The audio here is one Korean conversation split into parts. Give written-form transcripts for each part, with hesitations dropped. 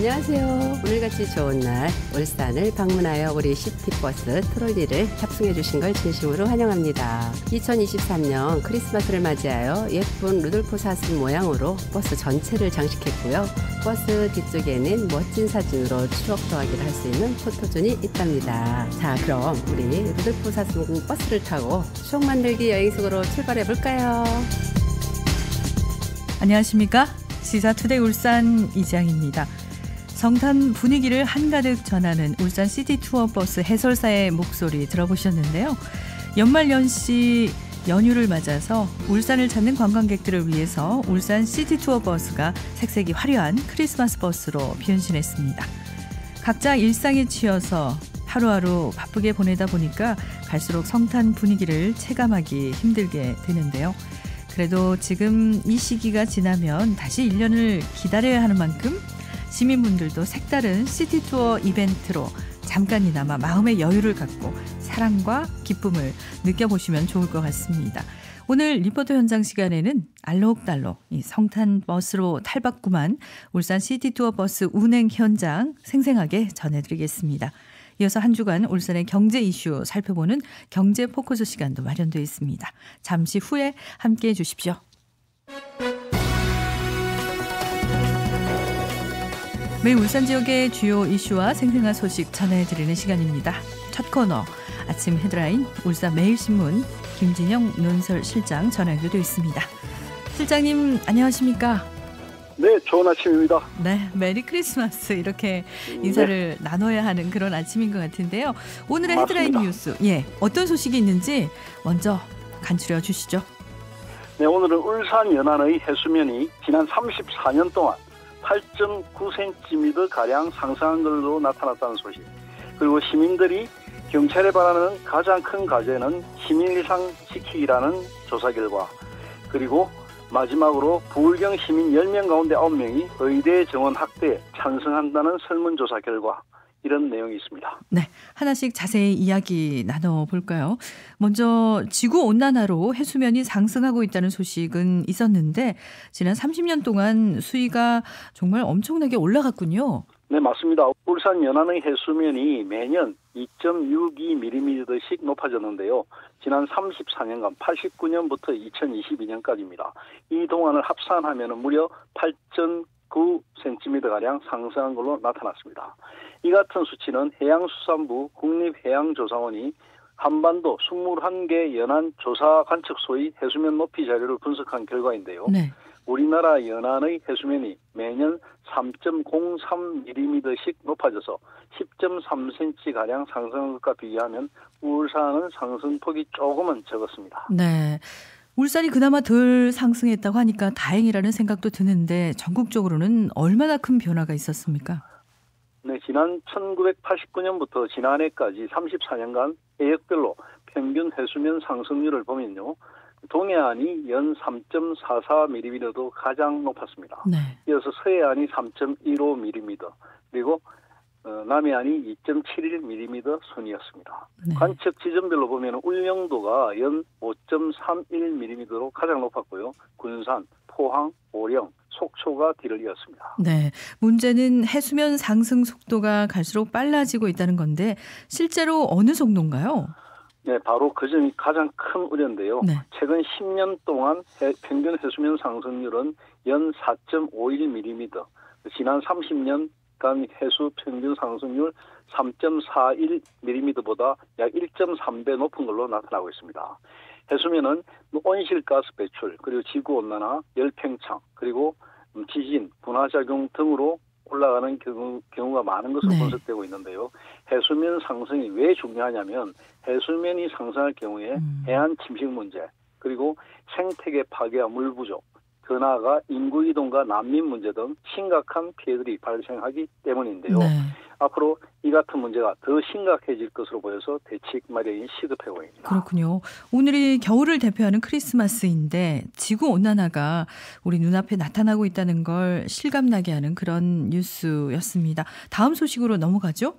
안녕하세요. 오늘같이 좋은 날 울산을 방문하여 우리 시티버스 트롤리를 탑승해 주신 걸 진심으로 환영합니다. 2023년 크리스마스를 맞이하여 예쁜 루돌프 사슴 모양으로 버스 전체를 장식했고요. 버스 뒤쪽에는 멋진 사진으로 추억 더하기를 할 수 있는 포토존이 있답니다. 자, 그럼 우리 루돌프 사슴 버스를 타고 추억 만들기 여행 속으로 출발해 볼까요? 안녕하십니까? 시사투데이 울산 이지영입니다. 성탄 분위기를 한가득 전하는 울산 시티투어 버스 해설사의 목소리 들어보셨는데요. 연말연시 연휴를 맞아서 울산을 찾는 관광객들을 위해서 울산 시티투어 버스가 색색이 화려한 크리스마스 버스로 변신했습니다. 각자 일상에 치여서 하루하루 바쁘게 보내다 보니까 갈수록 성탄 분위기를 체감하기 힘들게 되는데요. 그래도 지금 이 시기가 지나면 다시 1년을 기다려야 하는 만큼 시민분들도 색다른 시티투어 이벤트로 잠깐이나마 마음의 여유를 갖고 사랑과 기쁨을 느껴보시면 좋을 것 같습니다. 오늘 리포터 현장 시간에는 알록달록 이 성탄 버스로 탈바꿈한 울산 시티투어 버스 운행 현장 생생하게 전해드리겠습니다. 이어서 한 주간 울산의 경제 이슈 살펴보는 경제 포커스 시간도 마련되어 있습니다. 잠시 후에 함께해 주십시오. 매일 울산 지역의 주요 이슈와 생생한 소식 전해드리는 시간입니다. 첫 코너 아침 헤드라인 울산 매일신문 김진영 논설실장 전화 연결되어 있습니다. 실장님 안녕하십니까? 네, 좋은 아침입니다. 네, 메리 크리스마스 이렇게 인사를 나눠야 하는 그런 아침인 것 같은데요. 오늘의 맞습니다. 헤드라인 뉴스, 어떤 소식이 있는지 먼저 간추려 주시죠. 네, 오늘은 울산 연안의 해수면이 지난 34년 동안 8.9cm 가량 상승한 걸로 나타났다는 소식. 그리고 시민들이 경찰에 바라는 가장 큰 과제는 시민일상 지키기라는 조사 결과. 그리고 마지막으로 부울경 시민 10명 가운데 9명이 의대 정원 확대에 찬성한다는 설문조사 결과. 이런 내용이 있습니다. 네, 하나씩 자세히 이야기 나눠볼까요? 먼저 지구온난화로 해수면이 상승하고 있다는 소식은 있었는데 지난 30년 동안 수위가 정말 엄청나게 올라갔군요. 네, 맞습니다. 울산 연안의 해수면이 매년 2.62mm씩 높아졌는데요. 지난 34년간 89년부터 2022년까지입니다. 이 동안을 합산하면 무려 8.9cm가량 상승한 걸로 나타났습니다. 이 같은 수치는 해양수산부 국립해양조사원이 한반도 21개 연안 조사 관측소의 해수면 높이 자료를 분석한 결과인데요. 네. 우리나라 연안의 해수면이 매년 3.03mm씩 높아져서 10.3cm가량 상승한 것과 비교하면 울산은 상승폭이 조금은 적었습니다. 네. 울산이 그나마 덜 상승했다고 하니까 다행이라는 생각도 드는데 전국적으로는 얼마나 큰 변화가 있었습니까? 네, 지난 1989년부터 지난해까지 34년간 해역별로 평균 해수면 상승률을 보면요. 동해안이 연 3.44mm도 가장 높았습니다. 네. 이어서 서해안이 3.15mm, 그리고 남해안이 2.71mm 순이었습니다. 네. 관측 지점별로 보면 울릉도가 연 5.31mm로 가장 높았고요. 군산, 포항, 오령, 속초가 뒤를 이었습니다. 네, 문제는 해수면 상승 속도가 갈수록 빨라지고 있다는 건데 실제로 어느 정도인가요? 네, 바로 그 점이 가장 큰 우려인데요. 네. 최근 10년 동안 평균 해수면 상승률은 연 4.51mm, 지난 30년간 해수 평균 상승률 3.41mm보다 약 1.3배 높은 걸로 나타나고 있습니다. 해수면은 온실가스 배출, 그리고 지구온난화, 열팽창, 그리고 지진, 분화작용 등으로 올라가는 경우가 많은 것으로 분석되고 있는데요. 해수면 상승이 왜 중요하냐면 해수면이 상승할 경우에 해안 침식 문제, 그리고 생태계 파괴와 물 부족, 더 나아가 인구 이동과 난민 문제 등 심각한 피해들이 발생하기 때문인데요. 네. 앞으로 이 같은 문제가 더 심각해질 것으로 보여서 대책 마련이 시급해 보입니다. 그렇군요. 오늘이 겨울을 대표하는 크리스마스인데 지구온난화가 우리 눈앞에 나타나고 있다는 걸 실감나게 하는 그런 뉴스였습니다. 다음 소식으로 넘어가죠.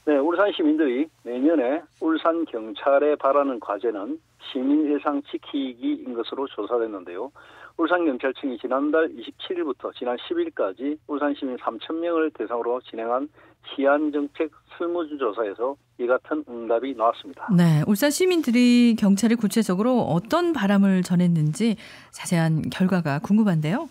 네, 울산 시민들이 내년에 울산 경찰에 바라는 과제는 시민 일상 지키기인 것으로 조사됐는데요. 울산경찰청이 지난달 27일부터 지난 10일까지 울산 시민 3,000명을 대상으로 진행한 치안정책 설문조사에서 이 같은 응답이 나왔습니다. 네, 울산 시민들이 경찰에 구체적으로 어떤 바람을 전했는지 자세한 결과가 궁금한데요.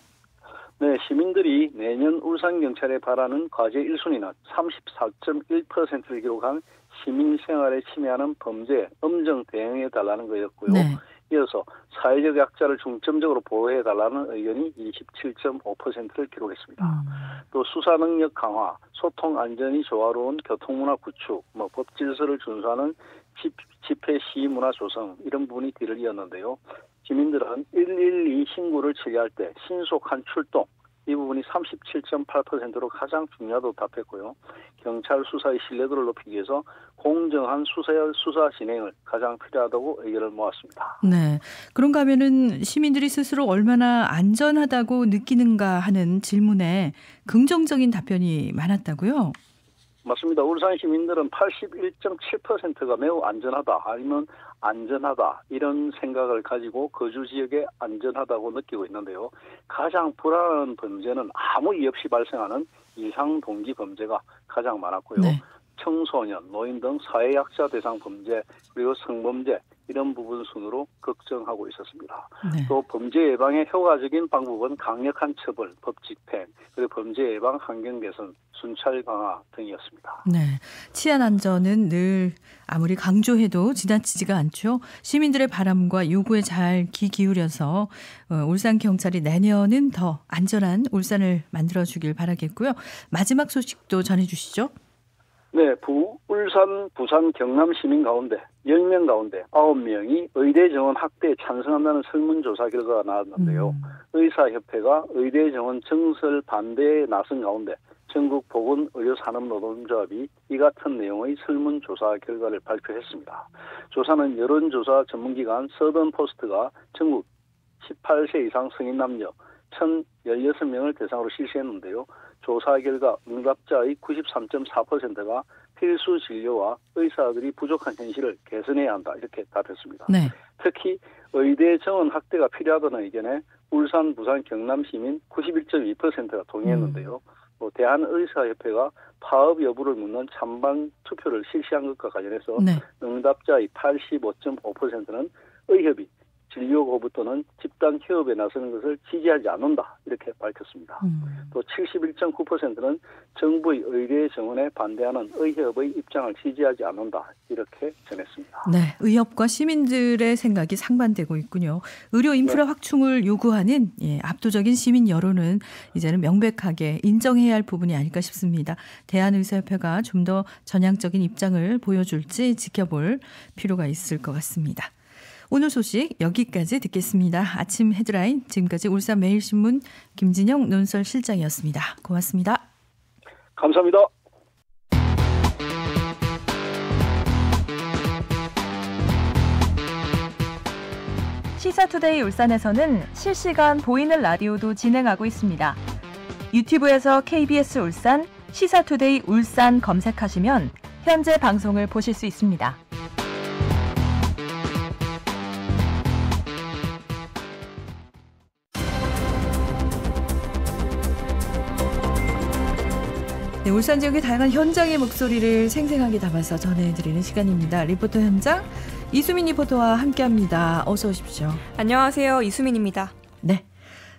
네, 시민들이 내년 울산경찰에 바라는 과제 1순위는 34.1%를 기록한 시민생활에 침해하는 범죄에 엄정 대응해달라는 거였고요. 네. 이어서 사회적 약자를 중점적으로 보호해달라는 의견이 27.5%를 기록했습니다. 또 수사 능력 강화, 소통 안전이 조화로운 교통문화 구축, 법 질서를 준수하는 집회 시위 문화 조성 이런 부분이 뒤를 이었는데요. 시민들은 112 신고를 처리할 때 신속한 출동, 이 부분이 37.8%로 가장 중요하다고 답했고요. 경찰 수사의 신뢰도를 높이기 위해서 공정한 수사 진행을 가장 필요하다고 의견을 모았습니다. 네, 그런가 하면은 시민들이 스스로 얼마나 안전하다고 느끼는가 하는 질문에 긍정적인 답변이 많았다고요? 맞습니다. 울산 시민들은 81.7%가 매우 안전하다 아니면 안전하다 이런 생각을 가지고 거주 지역에 안전하다고 느끼고 있는데요. 가장 불안한 범죄는 아무 이유 없이 발생하는 이상 동기 범죄가 가장 많았고요. 네. 청소년, 노인 등 사회약자 대상 범죄 그리고 성범죄 이런 부분 순으로 걱정하고 있었습니다. 네. 또 범죄 예방의 효과적인 방법은 강력한 처벌, 법 집행, 그리고 범죄 예방 환경 개선, 순찰 강화 등이었습니다. 네, 치안 안전은 늘 아무리 강조해도 지나치지가 않죠. 시민들의 바람과 요구에 잘 귀 기울여서 울산 경찰이 내년은 더 안전한 울산을 만들어주길 바라겠고요. 마지막 소식도 전해주시죠. 네, 울산, 부산, 경남 시민 가운데 10명 가운데 9명이 의대 정원 확대에 찬성한다는 설문조사 결과가 나왔는데요. 의사협회가 의대 정원 정설 반대에 나선 가운데 전국 보건의료산업노동조합이 이 같은 내용의 설문조사 결과를 발표했습니다. 조사는 여론조사 전문기관 서던포스트가 전국 18세 이상 성인 남녀 1,016명을 대상으로 실시했는데요. 조사 결과 응답자의 93.4%가 필수 진료와 의사들이 부족한 현실을 개선해야 한다 이렇게 답했습니다. 네. 특히 의대 정원 확대가 필요하다는 의견에 울산, 부산, 경남 시민 91.2%가 동의했는데요. 또 대한의사협회가 파업 여부를 묻는 찬반 투표를 실시한 것과 관련해서 네. 응답자의 85.5%는 의협이 진료 거부 또는 집단 휴업에 나서는 것을 지지하지 않는다 이렇게 밝혔습니다. 또 71.9%는 정부의 의대 정원에 반대하는 의협의 입장을 지지하지 않는다 이렇게 전했습니다. 네, 의협과 시민들의 생각이 상반되고 있군요. 의료 인프라 확충을 요구하는 압도적인 시민 여론은 이제는 명백하게 인정해야 할 부분이 아닐까 싶습니다. 대한의사협회가 좀 더 전향적인 입장을 보여줄지 지켜볼 필요가 있을 것 같습니다. 오늘 소식 여기까지 듣겠습니다. 아침 헤드라인 지금까지 울산매일신문 김진영 논설실장이었습니다. 고맙습니다. 감사합니다. 시사투데이 울산에서는 실시간 보이는 라디오도 진행하고 있습니다. 유튜브에서 KBS 울산, 시사투데이 울산 검색하시면 현재 방송을 보실 수 있습니다. 네, 울산 지역의 다양한 현장의 목소리를 생생하게 담아서 전해드리는 시간입니다. 리포터 현장 이수민 리포터와 함께합니다. 어서 오십시오. 안녕하세요. 이수민입니다. 네.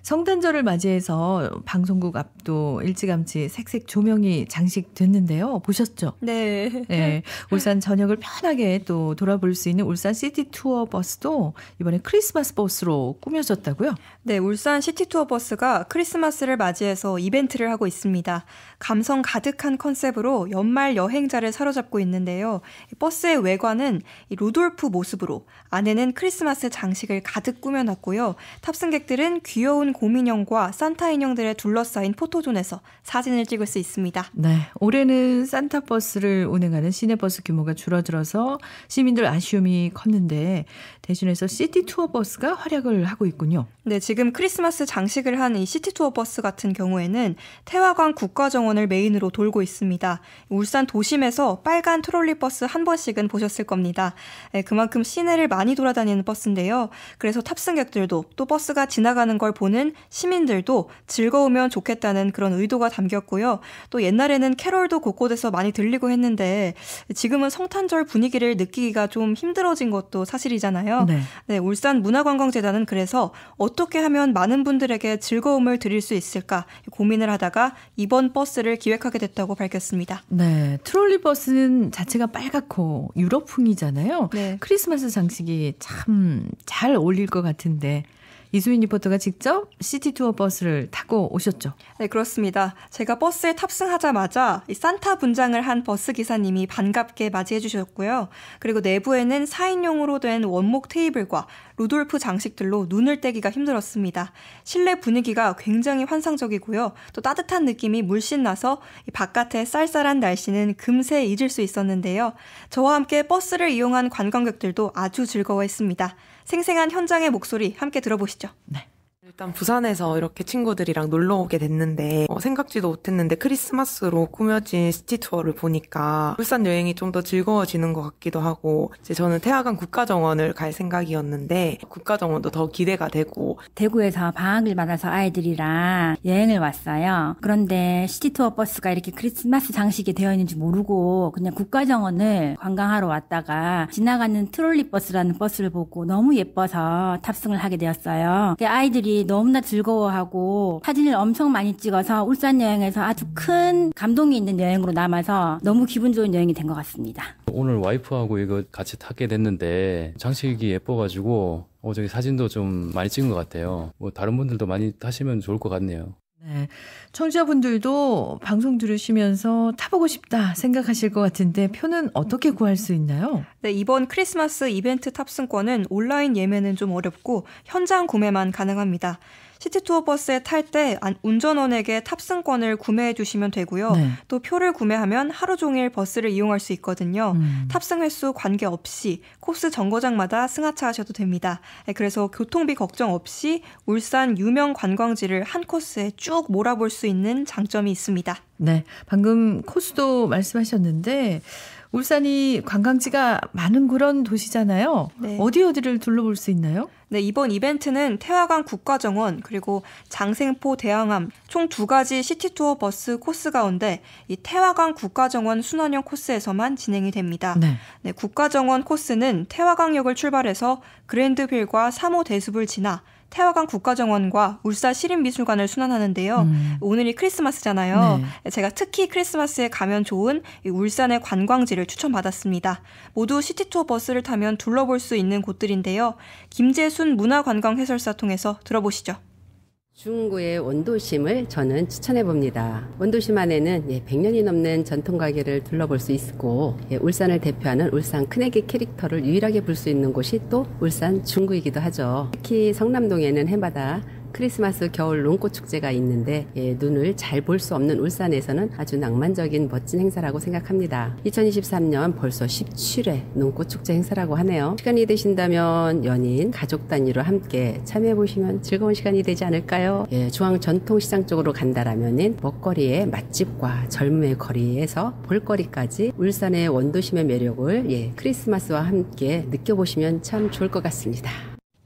성탄절을 맞이해서 방송국 앞도 일찌감치 색색 조명이 장식됐는데요. 보셨죠? 네. 네. 울산 전역을 편하게 또 돌아볼 수 있는 울산 시티 투어 버스도 이번에 크리스마스 버스로 꾸며졌다고요? 네, 울산 시티 투어 버스가 크리스마스를 맞이해서 이벤트를 하고 있습니다. 감성 가득한 컨셉으로 연말 여행자를 사로잡고 있는데요. 버스의 외관은 루돌프 모습으로 안에는 크리스마스 장식을 가득 꾸며놨고요. 탑승객들은 귀여운 곰인형과 산타 인형들에 둘러싸인 포토존에서 사진을 찍을 수 있습니다. 네, 올해는 산타버스를 운행하는 시내버스 규모가 줄어들어서 시민들 아쉬움이 컸는데 대신해서 시티투어버스가 활약을 하고 있군요. 네, 지금 크리스마스 장식을 한 이 시티투어버스 같은 경우에는 태화강 국가정원을 메인으로 돌고 있습니다. 울산 도심에서 빨간 트롤리버스 한 번씩은 보셨을 겁니다. 네, 그만큼 시내를 많이 돌아다니는 버스인데요. 그래서 탑승객들도 또 버스가 지나가는 걸 보는 시민들도 즐거우면 좋겠다는 그런 의도가 담겼고요. 또 옛날에는 캐롤도 곳곳에서 많이 들리고 했는데 지금은 성탄절 분위기를 느끼기가 좀 힘들어진 것도 사실이잖아요. 네. 네, 울산 문화관광재단은 그래서 어떻게 하면 많은 분들에게 즐거움을 드릴 수 있을까 고민을 하다가 이번 버스를 기획하게 됐다고 밝혔습니다. 네, 트롤리버스는 자체가 빨갛고 유럽풍이잖아요. 네. 크리스마스 장식이 참 잘 어울릴 것 같은데 이수민 리포터가 직접 시티투어 버스를 타고 오셨죠? 네, 그렇습니다. 제가 버스에 탑승하자마자 이 산타 분장을 한 버스 기사님이 반갑게 맞이해 주셨고요. 그리고 내부에는 4인용으로 된 원목 테이블과 루돌프 장식들로 눈을 떼기가 힘들었습니다. 실내 분위기가 굉장히 환상적이고요. 또 따뜻한 느낌이 물씬 나서 이 바깥의 쌀쌀한 날씨는 금세 잊을 수 있었는데요. 저와 함께 버스를 이용한 관광객들도 아주 즐거워했습니다. 생생한 현장의 목소리 함께 들어보시죠. 네. 일단 부산에서 이렇게 친구들이랑 놀러 오게 됐는데 생각지도 못했는데 크리스마스로 꾸며진 시티 투어를 보니까 울산 여행이 좀 더 즐거워지는 것 같기도 하고 이제 저는 태화강 국가정원을 갈 생각이었는데 국가정원도 더 기대가 되고 대구에서 방학을 받아서 아이들이랑 여행을 왔어요. 그런데 시티투어 버스가 이렇게 크리스마스 장식이 되어 있는지 모르고 그냥 국가정원을 관광하러 왔다가 지나가는 트롤리 버스라는 버스를 보고 너무 예뻐서 탑승을 하게 되었어요. 아이들이 너무나 즐거워하고 사진을 엄청 많이 찍어서 울산 여행에서 아주 큰 감동이 있는 여행으로 남아서 너무 기분 좋은 여행이 된 것 같습니다. 오늘 와이프하고 이거 같이 타게 됐는데 장식이 예뻐가지고 저기 사진도 좀 많이 찍은 것 같아요. 뭐 다른 분들도 많이 타시면 좋을 것 같네요. 네, 청취자분들도 방송 들으시면서 타보고 싶다 생각하실 것 같은데 표는 어떻게 구할 수 있나요? 네, 이번 크리스마스 이벤트 탑승권은 온라인 예매는 좀 어렵고 현장 구매만 가능합니다. 시티투어 버스에 탈 때 운전원에게 탑승권을 구매해 주시면 되고요. 네. 또 표를 구매하면 하루 종일 버스를 이용할 수 있거든요. 탑승 횟수 관계없이 코스 정거장마다 승하차하셔도 됩니다. 네, 그래서 교통비 걱정 없이 울산 유명 관광지를 한 코스에 쭉 몰아볼 수 있는 장점이 있습니다. 네, 방금 코스도 말씀하셨는데 울산이 관광지가 많은 그런 도시잖아요. 네. 어디를 둘러볼 수 있나요? 네, 이번 이벤트는 태화강 국가정원 그리고 장생포 대항암 총 2가지 시티투어 버스 코스 가운데 이 태화강 국가정원 순환형 코스에서만 진행이 됩니다. 네. 네, 국가정원 코스는 태화강역을 출발해서 그랜드휠과 3호 대숲을 지나 태화강 국가정원과 울산 시립미술관을 순환하는데요. 오늘이 크리스마스잖아요. 네. 제가 특히 크리스마스에 가면 좋은 이 울산의 관광지를 추천받았습니다. 모두 시티투어 버스를 타면 둘러볼 수 있는 곳들인데요. 김재순 문화관광해설사 통해서 들어보시죠. 중구의 원도심을 저는 추천해봅니다. 원도심 안에는 100년이 넘는 전통 가게를 둘러볼 수 있고 울산을 대표하는 울산 큰애기 캐릭터를 유일하게 볼 수 있는 곳이 또 울산 중구이기도 하죠. 특히 성남동에는 해마다 크리스마스 겨울 눈꽃 축제가 있는데 눈을 잘 볼 수 없는 울산에서는 아주 낭만적인 멋진 행사라고 생각합니다. 2023년 벌써 17회 눈꽃 축제 행사라고 하네요. 시간이 되신다면 연인, 가족 단위로 함께 참여해보시면 즐거운 시간이 되지 않을까요? 중앙 전통시장 쪽으로 간다라면 먹거리의 맛집과 젊음의 거리에서 볼거리까지 울산의 원도심의 매력을 크리스마스와 함께 느껴보시면 참 좋을 것 같습니다.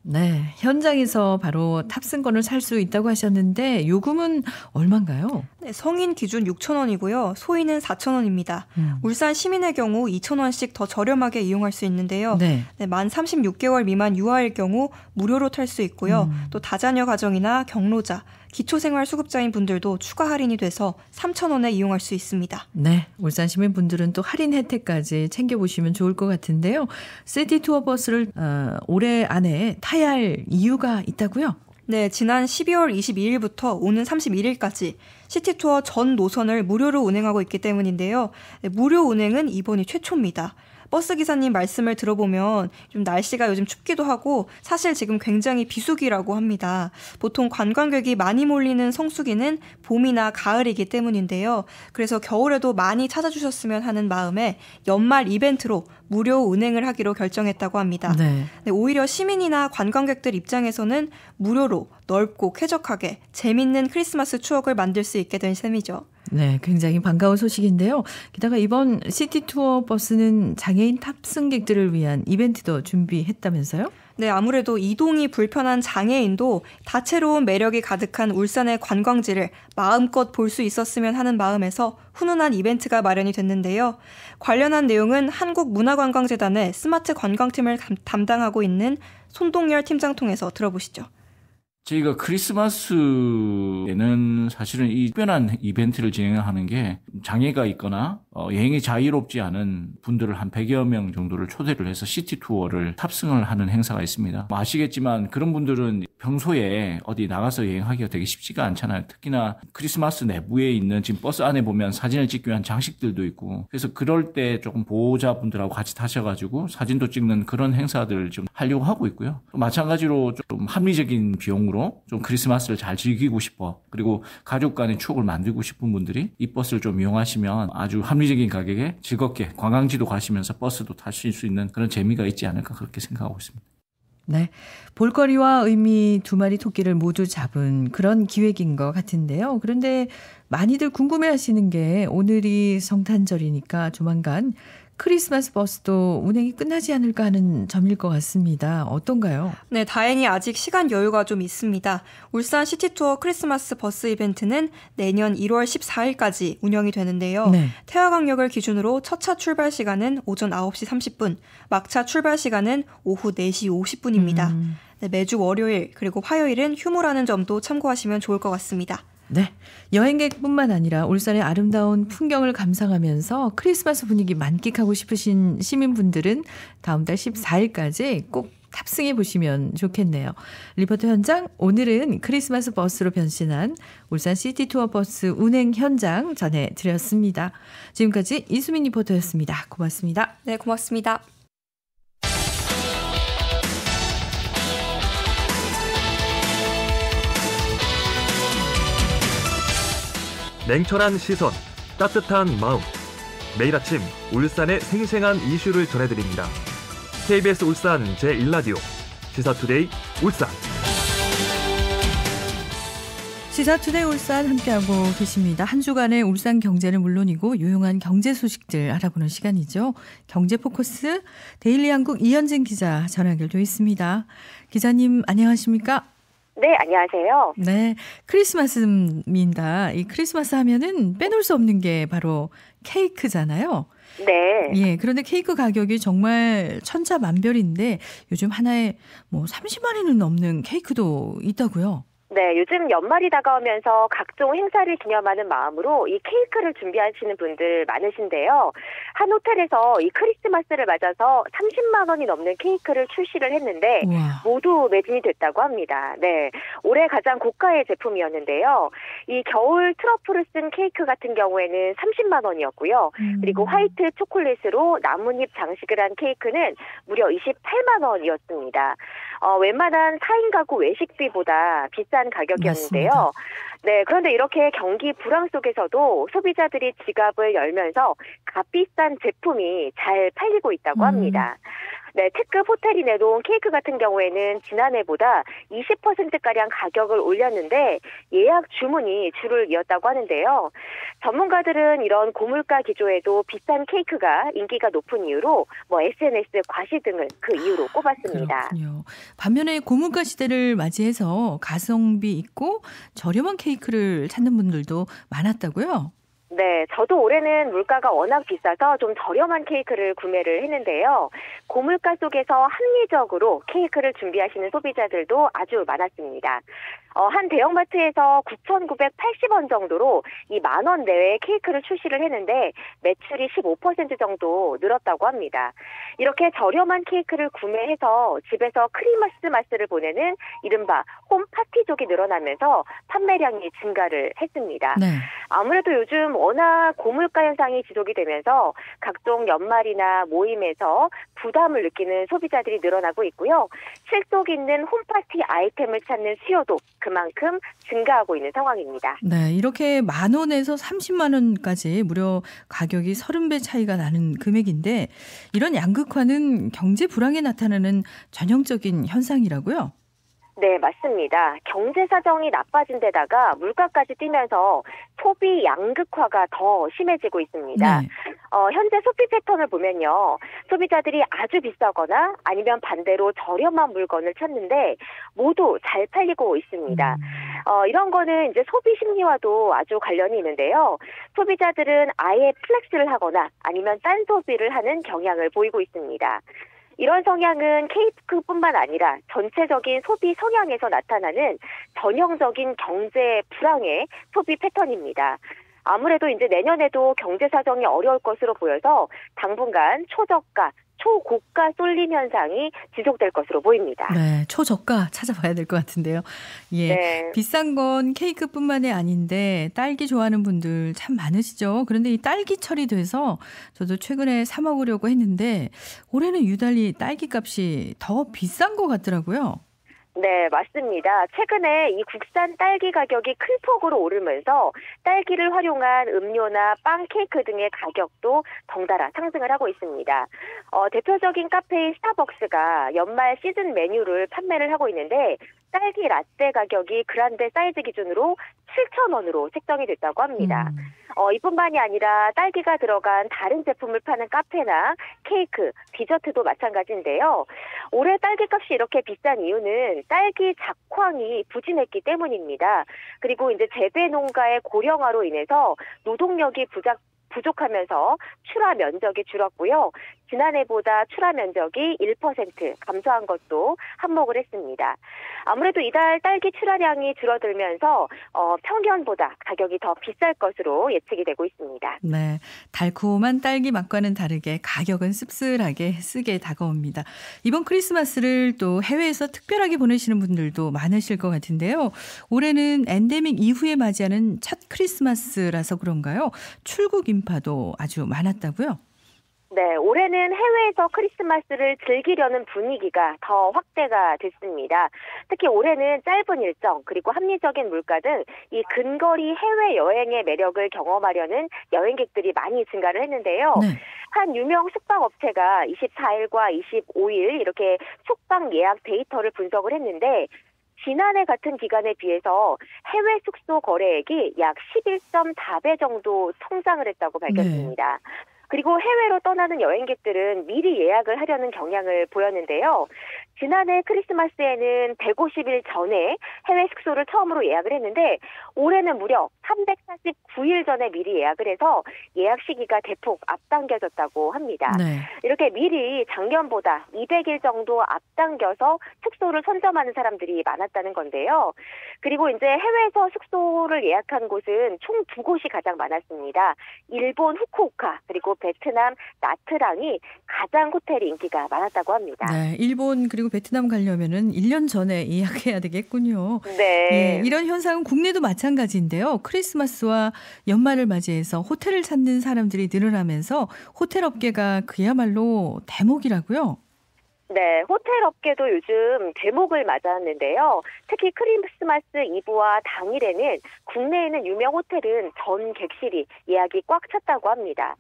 네, 현장에서 바로 탑승권을 살 수 있다고 하셨는데 요금은 얼마인가요? 네, 성인 기준 6,000원이고요. 소인은 4,000원입니다. 울산 시민의 경우 2,000원씩 더 저렴하게 이용할 수 있는데요. 네. 네, 만 36개월 미만 유아일 경우 무료로 탈 수 있고요. 또 다자녀 가정이나 경로자, 기초생활수급자인 분들도 추가 할인이 돼서 3,000원에 이용할 수 있습니다. 네, 울산 시민분들은 또 할인 혜택까지 챙겨보시면 좋을 것 같은데요. 시티 투어 버스를 올해 안에 타야 할 이유가 있다고요? 네, 지난 12월 22일부터 오는 31일까지 시티투어 전 노선을 무료로 운행하고 있기 때문인데요. 네, 무료 운행은 이번이 최초입니다. 버스 기사님 말씀을 들어보면 좀 날씨가 요즘 춥기도 하고 사실 지금 굉장히 비수기라고 합니다. 보통 관광객이 많이 몰리는 성수기는 봄이나 가을이기 때문인데요. 그래서 겨울에도 많이 찾아주셨으면 하는 마음에 연말 이벤트로 무료 운행을 하기로 결정했다고 합니다. 네, 오히려 시민이나 관광객들 입장에서는 무료로 넓고 쾌적하게 재밌는 크리스마스 추억을 만들 수 있게 된 셈이죠. 네, 굉장히 반가운 소식인데요. 게다가 이번 시티 투어 버스는 장애인 탑승객들을 위한 이벤트도 준비했다면서요? 네, 아무래도 이동이 불편한 장애인도 다채로운 매력이 가득한 울산의 관광지를 마음껏 볼 수 있었으면 하는 마음에서 훈훈한 이벤트가 마련이 됐는데요. 관련한 내용은 한국문화관광재단의 스마트 관광팀을 담당하고 있는 손동열 팀장 통해서 들어보시죠. 저희가 크리스마스에는 사실은 이 특별한 이벤트를 진행하는 게 장애가 있거나 여행이 자유롭지 않은 분들을 한 100여 명 정도를 초대를 해서 시티 투어를 탑승을 하는 행사가 있습니다. 아시겠지만 그런 분들은 평소에 어디 나가서 여행하기가 되게 쉽지가 않잖아요. 특히나 크리스마스 내부에 있는 지금 버스 안에 보면 사진을 찍기 위한 장식들도 있고, 그래서 그럴 때 조금 보호자분들하고 같이 타셔가지고 사진도 찍는 그런 행사들을 좀 하려고 하고 있고요. 마찬가지로 좀 합리적인 비용으로 좀 크리스마스를 잘 즐기고 싶어, 그리고 가족 간의 추억을 만들고 싶은 분들이 이 버스를 좀 이용하시면 아주 합리적인 가격에 즐겁게 관광지도 가시면서 버스도 타실 수 있는 그런 재미가 있지 않을까, 그렇게 생각하고 있습니다. 네, 볼거리와 의미 두 마리 토끼를 모두 잡은 그런 기획인 것 같은데요. 그런데 많이들 궁금해하시는 게 오늘이 성탄절이니까 조만간 크리스마스 버스도 운행이 끝나지 않을까 하는 점일 것 같습니다. 어떤가요? 네, 다행히 아직 시간 여유가 좀 있습니다. 울산 시티투어 크리스마스 버스 이벤트는 내년 1월 14일까지 운영이 되는데요. 네. 태화강역을 기준으로 첫차 출발 시간은 오전 9시 30분, 막차 출발 시간은 오후 4시 50분입니다. 네, 매주 월요일 그리고 화요일은 휴무라는 점도 참고하시면 좋을 것 같습니다. 네, 여행객뿐만 아니라 울산의 아름다운 풍경을 감상하면서 크리스마스 분위기 만끽하고 싶으신 시민분들은 다음 달 14일까지 꼭 탑승해 보시면 좋겠네요. 리포터 현장, 오늘은 크리스마스 버스로 변신한 울산 시티 투어 버스 운행 현장 전해드렸습니다. 지금까지 이수민 리포터였습니다. 고맙습니다. 네, 고맙습니다. 냉철한 시선, 따뜻한 마음. 매일 아침 울산의 생생한 이슈를 전해드립니다. KBS 울산 제1라디오 시사투데이 울산. 시사투데이 울산 함께하고 계십니다. 한 주간의 울산 경제는 물론이고 유용한 경제 소식들 알아보는 시간이죠. 경제포커스 데일리 한국 이현진 기자 전화 연결돼 있습니다. 기자님 안녕하십니까? 네, 안녕하세요. 네, 크리스마스입니다. 이 크리스마스 하면은 빼놓을 수 없는 게 바로 케이크잖아요. 네. 예, 그런데 케이크 가격이 정말 천차만별인데 요즘 하나에 뭐 30만 원은 넘는 케이크도 있다고요? 네, 요즘 연말이 다가오면서 각종 행사를 기념하는 마음으로 이 케이크를 준비하시는 분들 많으신데요. 한 호텔에서 이 크리스마스를 맞아서 30만 원이 넘는 케이크를 출시를 했는데 우와. 모두 매진이 됐다고 합니다. 네, 올해 가장 고가의 제품이었는데요. 이 겨울 트러플을 쓴 케이크 같은 경우에는 30만 원이었고요. 그리고 화이트 초콜릿으로 나뭇잎 장식을 한 케이크는 무려 28만 원이었습니다. 웬만한 4인 가구 외식비보다 비싼 가격이었는데요. 맞습니다. 네, 그런데 이렇게 경기 불황 속에서도 소비자들이 지갑을 열면서 값비싼 제품이 잘 팔리고 있다고 합니다. 네, 특급 호텔이 내놓은 케이크 같은 경우에는 지난해보다 20%가량 가격을 올렸는데 예약 주문이 줄을 이었다고 하는데요. 전문가들은 이런 고물가 기조에도 비싼 케이크가 인기가 높은 이유로 SNS 과시 등을 그 이유로 꼽았습니다. 그렇군요. 반면에 고물가 시대를 맞이해서 가성비 있고 저렴한 케이크를 찾는 분들도 많았다고요? 네, 저도 올해는 물가가 워낙 비싸서 좀 저렴한 케이크를 구매를 했는데요. 고물가 속에서 합리적으로 케이크를 준비하시는 소비자들도 아주 많았습니다. 한 대형마트에서 9,980원 정도로 이 10,000원 내외의 케이크를 출시를 했는데 매출이 15% 정도 늘었다고 합니다. 이렇게 저렴한 케이크를 구매해서 집에서 크리스마스를 보내는 이른바 홈파티족이 늘어나면서 판매량이 증가를 했습니다. 네. 아무래도 요즘 워낙 고물가 현상이 지속이 되면서 각종 연말이나 모임에서 부담을 느끼는 소비자들이 늘어나고 있고요. 실속 있는 홈파티 아이템을 찾는 수요도 그만큼 증가하고 있는 상황입니다. 네, 이렇게 10,000원에서 30만 원까지 무려 가격이 30배 차이가 나는 금액인데 이런 양극화는 경제 불황에 나타나는 전형적인 현상이라고요? 네, 맞습니다. 경제 사정이 나빠진 데다가 물가까지 뛰면서 소비 양극화가 더 심해지고 있습니다. 네. 현재 소비 패턴을 보면요. 소비자들이 아주 비싸거나 아니면 반대로 저렴한 물건을 찾는데 모두 잘 팔리고 있습니다. 이런 거는 이제 소비 심리와도 아주 관련이 있는데요. 소비자들은 아예 플렉스를 하거나 아니면 딴 소비를 하는 경향을 보이고 있습니다. 이런 성향은 케이크뿐만 아니라 전체적인 소비 성향에서 나타나는 전형적인 경제 불황의 소비 패턴입니다. 아무래도 이제 내년에도 경제 사정이 어려울 것으로 보여서 당분간 초저가, 초고가 쏠림 현상이 지속될 것으로 보입니다. 네, 초저가 찾아봐야 될 것 같은데요. 예, 네. 비싼 건 케이크뿐만이 아닌데 딸기 좋아하는 분들 참 많으시죠. 그런데 이 딸기철이 돼서 저도 최근에 사 먹으려고 했는데 올해는 유달리 딸기 값이 더 비싼 것 같더라고요. 네, 맞습니다. 최근에 이 국산 딸기 가격이 큰 폭으로 오르면서 딸기를 활용한 음료나 빵, 케이크 등의 가격도 덩달아 상승을 하고 있습니다. 대표적인 카페인 스타벅스가 연말 시즌 메뉴를 판매를 하고 있는데 딸기 라떼 가격이 그란데 사이즈 기준으로 7,000원으로 책정이 됐다고 합니다. 이뿐만이 아니라 딸기가 들어간 다른 제품을 파는 카페나 케이크, 디저트도 마찬가지인데요. 올해 딸기값이 이렇게 비싼 이유는 딸기 작황이 부진했기 때문입니다. 그리고 이제 재배 농가의 고령화로 인해서 노동력이 부족하면서 출하 면적이 줄었고요. 지난해보다 출하 면적이 1% 감소한 것도 한몫을 했습니다. 아무래도 이달 딸기 출하량이 줄어들면서 평년보다 가격이 더 비쌀 것으로 예측이 되고 있습니다. 네, 달콤한 딸기 맛과는 다르게 가격은 씁쓸하게 쓰게 다가옵니다. 이번 크리스마스를 또 해외에서 특별하게 보내시는 분들도 많으실 것 같은데요. 올해는 엔데믹 이후에 맞이하는 첫 크리스마스라서 그런가요? 출국 인파도 아주 많았다고요? 네, 올해는 해외에서 크리스마스를 즐기려는 분위기가 더 확대가 됐습니다. 특히 올해는 짧은 일정 그리고 합리적인 물가 등 이 근거리 해외 여행의 매력을 경험하려는 여행객들이 많이 증가를 했는데요. 네. 한 유명 숙박업체가 24일과 25일 이렇게 숙박 예약 데이터를 분석을 했는데 지난해 같은 기간에 비해서 해외 숙소 거래액이 약 11.4배 정도 성장을 했다고 밝혔습니다. 네. 그리고 해외로 떠나는 여행객들은 미리 예약을 하려는 경향을 보였는데요. 지난해 크리스마스에는 150일 전에 해외 숙소를 처음으로 예약을 했는데 올해는 무려 349일 전에 미리 예약을 해서 예약 시기가 대폭 앞당겨졌다고 합니다. 네. 이렇게 미리 작년보다 200일 정도 앞당겨서 숙소를 선점하는 사람들이 많았다는 건데요. 그리고 이제 해외에서 숙소를 예약한 곳은 총 2곳이 가장 많았습니다. 일본 후쿠오카 그리고 베트남 나트랑이 가장 호텔이 인기가 많았다고 합니다. 네, 일본 그리고 베트남 가려면은 1년 전에 예약해야 되겠군요. 네. 예, 이런 현상은 국내도 마찬가지인데요. 크리스마스와 연말을 맞이해서 호텔을 찾는 사람들이 늘어나면서 호텔 업계가 그야말로 대목이라고요. 네, 호텔 업계도 요즘 대목을 맞았는데요. 특히 크리스마스 이브와 당일에는 국내에는 유명 호텔은 전 객실이 예약이 꽉 찼다고 합니다.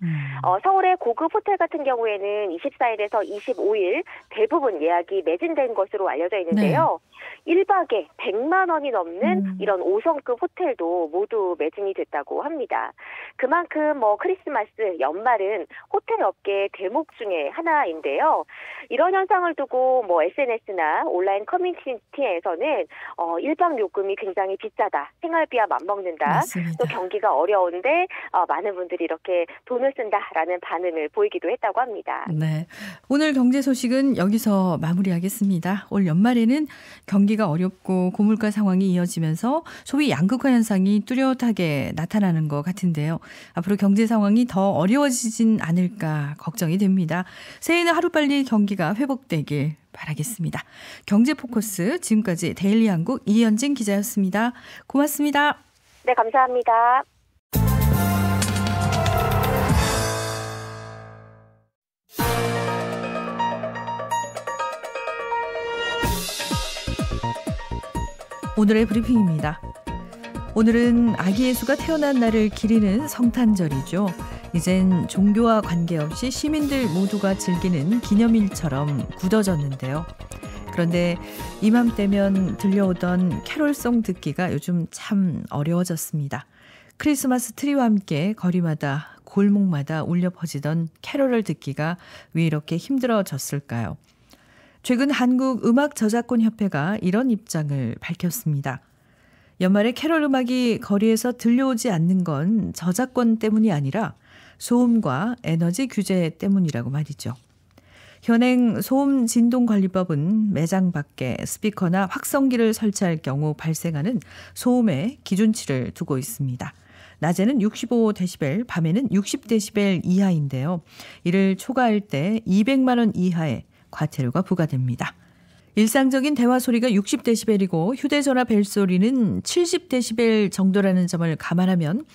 서울의 고급 호텔 같은 경우에는 24일에서 25일 대부분 예약이 매진된 것으로 알려져 있는데요. 네. 1박에 100만 원이 넘는 이런 5성급 호텔도 모두 매진이 됐다고 합니다. 그만큼 크리스마스, 연말은 호텔 업계의 대목 중에 하나인데요. 이런 현상을 두고 SNS나 온라인 커뮤니티에서는 1박 요금이 굉장히 비싸다, 생활비와 맞먹는다, 맞습니다. 또 경기가 어려운데 많은 분들이 이렇게 돈을 쓴다라는 반응을 보이기도 했다고 합니다. 네, 오늘 경제 소식은 여기서 마무리하겠습니다. 올 연말에는 경기가 어렵고 고물가 상황이 이어지면서 소비 양극화 현상이 뚜렷하게 나타나는 것 같은데요. 앞으로 경제 상황이 더 어려워지진 않을까 걱정이 됩니다. 새해에는 하루빨리 경기가 회복되길 바라겠습니다. 경제포커스 지금까지 데일리 한국 이현진 기자였습니다. 고맙습니다. 네, 감사합니다. 오늘의 브리핑입니다. 오늘은 아기 예수가 태어난 날을 기리는 성탄절이죠. 이젠 종교와 관계없이 시민들 모두가 즐기는 기념일처럼 굳어졌는데요. 그런데 이맘때면 들려오던 캐롤송 듣기가 요즘 참 어려워졌습니다. 크리스마스 트리와 함께 거리마다 골목마다 울려 퍼지던 캐롤을 듣기가 왜 이렇게 힘들어졌을까요? 최근 한국음악저작권협회가 이런 입장을 밝혔습니다. 연말에 캐롤 음악이 거리에서 들려오지 않는 건 저작권 때문이 아니라 소음과 에너지 규제 때문이라고 말이죠. 현행 소음 진동관리법은 매장 밖에 스피커나 확성기를 설치할 경우 발생하는 소음의 기준치를 두고 있습니다. 낮에는 65데시벨, 밤에는 60데시벨 이하인데요. 이를 초과할 때 200만 원 이하의 과태료가 부과됩니다. 일상적인 대화 소리가 60데시벨이고 휴대전화 벨소리는 70데시벨 정도라는 점을 감안하면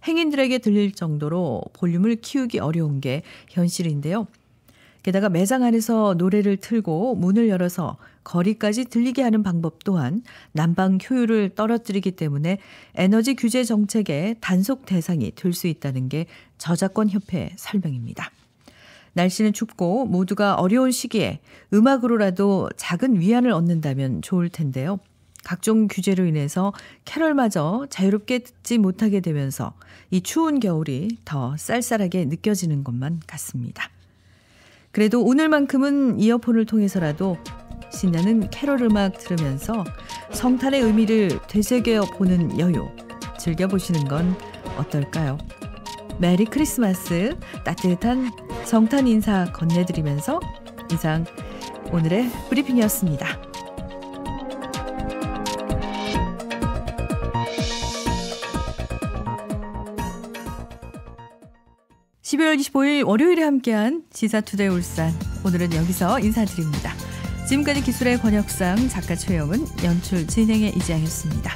행인들에게 들릴 정도로 볼륨을 키우기 어려운 게 현실인데요. 게다가 매장 안에서 노래를 틀고 문을 열어서 거리까지 들리게 하는 방법 또한 난방 효율을 떨어뜨리기 때문에 에너지 규제 정책의 단속 대상이 될 수 있다는 게 저작권협회 설명입니다. 날씨는 춥고 모두가 어려운 시기에 음악으로라도 작은 위안을 얻는다면 좋을 텐데요. 각종 규제로 인해서 캐럴마저 자유롭게 듣지 못하게 되면서 이 추운 겨울이 더 쌀쌀하게 느껴지는 것만 같습니다. 그래도 오늘만큼은 이어폰을 통해서라도 신나는 캐롤 음악 들으면서 성탄의 의미를 되새겨 보는 여유 즐겨보시는 건 어떨까요? 메리 크리스마스, 따뜻한 성탄 인사 건네드리면서 이상 오늘의 브리핑이었습니다. 12월 25일 월요일에 함께한 시사투데이 울산, 오늘은 여기서 인사드립니다. 지금까지 기술의 권혁상, 작가 최영은, 연출 진행의 이지양이었습니다.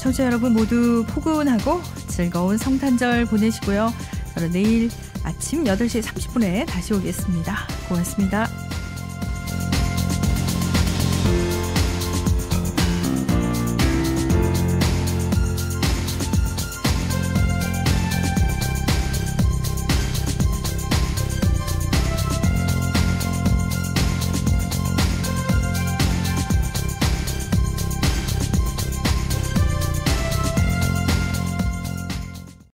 청취자 여러분 모두 포근하고 즐거운 성탄절 보내시고요. 저는 내일 아침 8시 30분에 다시 오겠습니다. 고맙습니다.